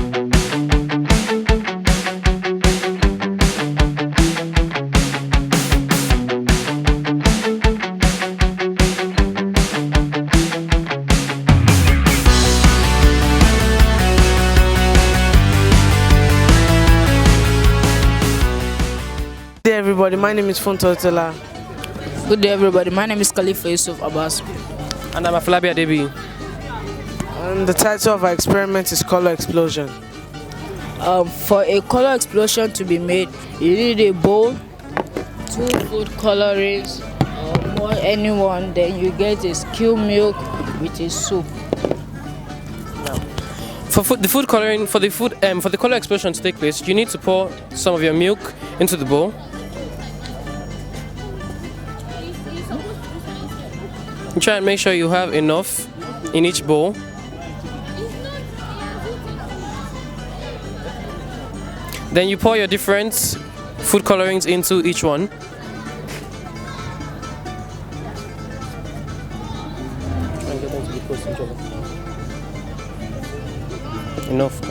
Good day everybody, my name is Fontotela. Good day everybody, my name is Khalifa Yusuf Abbas. And I'm Afolabi Adebi. And the title of our experiment is Color Explosion. For a color explosion to be made, you need a bowl, 2 food colorings, or more, anyone, then you get a skim milk with a soup. For the color explosion to take place, you need to pour some of your milk into the bowl. Try and make sure you have enough in each bowl. Then you pour your different food colorings into each one. Enough.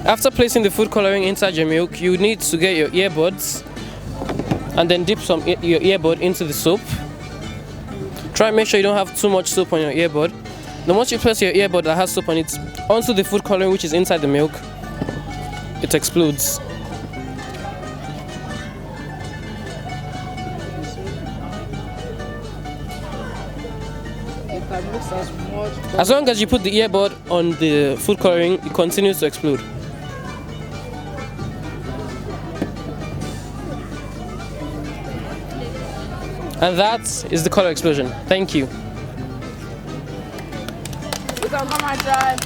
After placing the food coloring inside your milk, you need to get your earbuds and then dip your earbud into the soap. Try and make sure you don't have too much soap on your earbud. Then once you place your earbud that has soap on it onto the food coloring which is inside the milk, it explodes. As long as you put the earbud on the food coloring, it continues to explode. And that is the color explosion. Thank you. You can come and try.